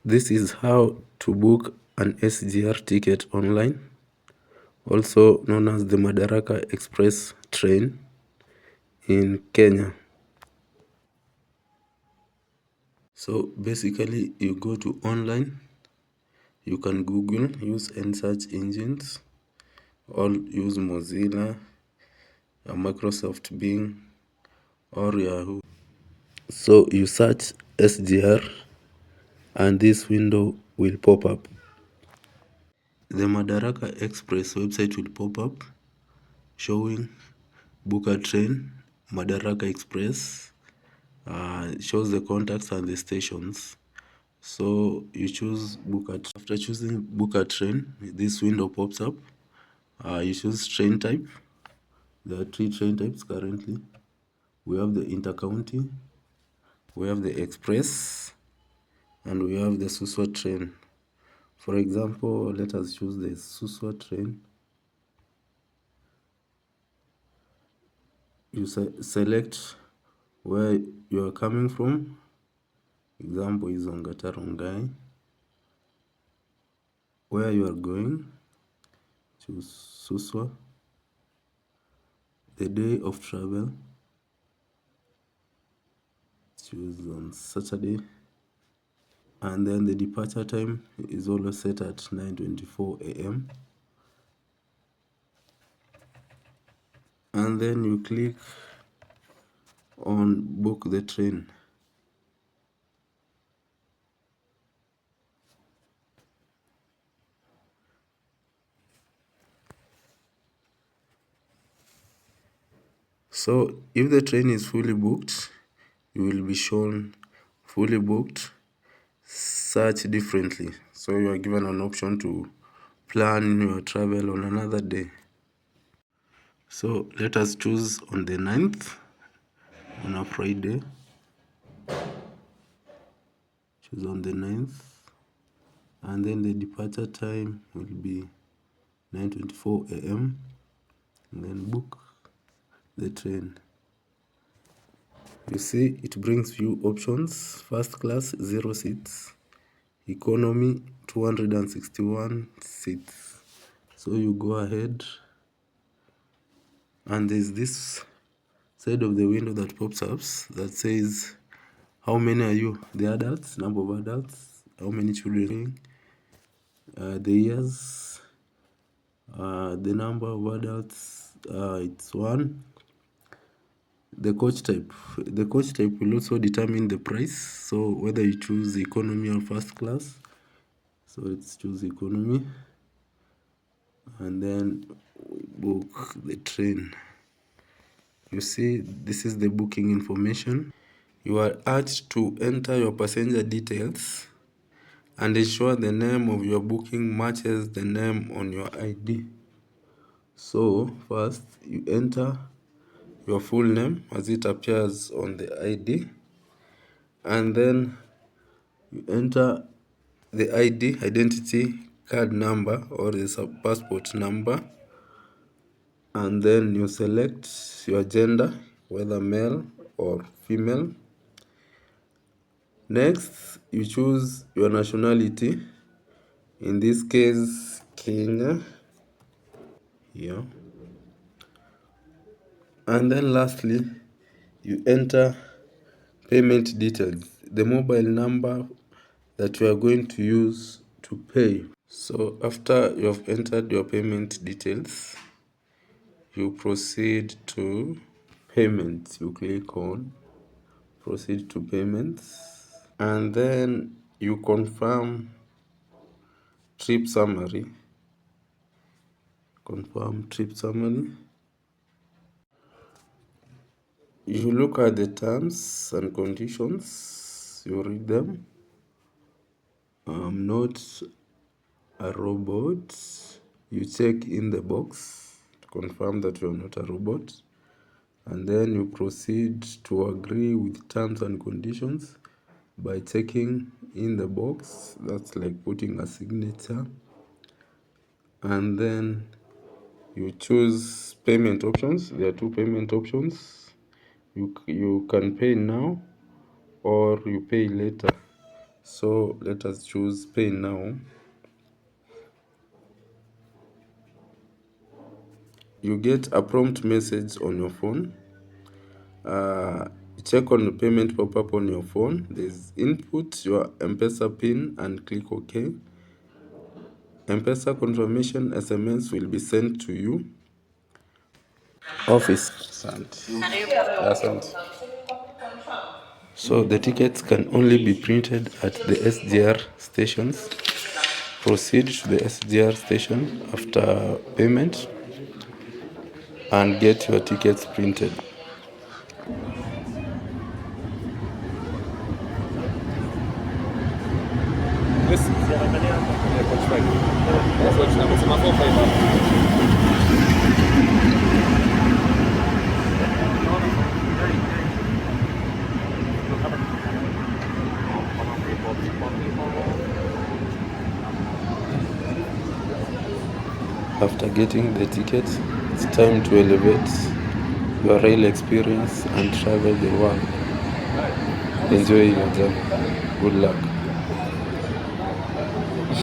This is how to book an SGR ticket online, also known as the Madaraka Express train in Kenya. So basically you go to online, you can Google, use any search engines, or use Mozilla, Microsoft Bing, or Yahoo. So you search SGR and this window will pop up. The Madaraka Express website will pop up showing book a train, Madaraka Express, shows the contacts and the stations. So you choose book a. After choosing book a train, this window pops up. You choose train type. There are 3 train types currently. We have the intercounty, we have the express, and we have the Suswa train. For example, let us choose the Suswa train. You select where you are coming from. Example is Ongata Rongai. Where you are going, choose Suswa. The day of travel, choose on Saturday. And then the departure time is always set at 9:24 a.m. And then you click on book the train. So if the train is fully booked, you will be shown fully booked, search differently. So you are given an option to plan your travel on another day. So let us choose on the 9th, on a Friday. Choose on the 9th. And then the departure time will be 9:24 a.m. and then book the train. You see it brings you options: first class 0 seats, economy 261 seats. So you go ahead and there's this side of the window that pops up that says how many are you, the adults, number of adults, how many children, the years, the number of adults, it's 1. The coach type will also determine the price, so whether you choose economy or first class. So let's choose economy and then we book the train. You see, this is the booking information. You are urged to enter your passenger details and ensure the name of your booking matches the name on your ID. So first you enter your full name as it appears on the ID, and then you enter the ID, identity card number or the passport number, and then you select your gender, whether male or female. Next, you choose your nationality, in this case Kenya, here. And then lastly, you enter payment details, the mobile number that you are going to use to pay. So after you have entered your payment details, you proceed to payments. You click on proceed to payments and then you confirm trip summary. Confirm trip summary. You look at the terms and conditions, you read them. I'm not a robot. You check in the box to confirm that you're not a robot. And then you proceed to agree with terms and conditions by checking in the box. That's like putting a signature. And then you choose payment options. There are 2 payment options. You can pay now or you pay later. So let us choose pay now. You get a prompt message on your phone. Check on the payment pop-up on your phone. There's input your M-Pesa PIN and click OK. M-Pesa confirmation SMS will be sent to you. Office. Asante. So the tickets can only be printed at the SGR stations. Proceed to the SGR station after payment and get your tickets printed. After getting the ticket, it's time to elevate your rail experience and travel the world. Enjoy your journey. Good luck.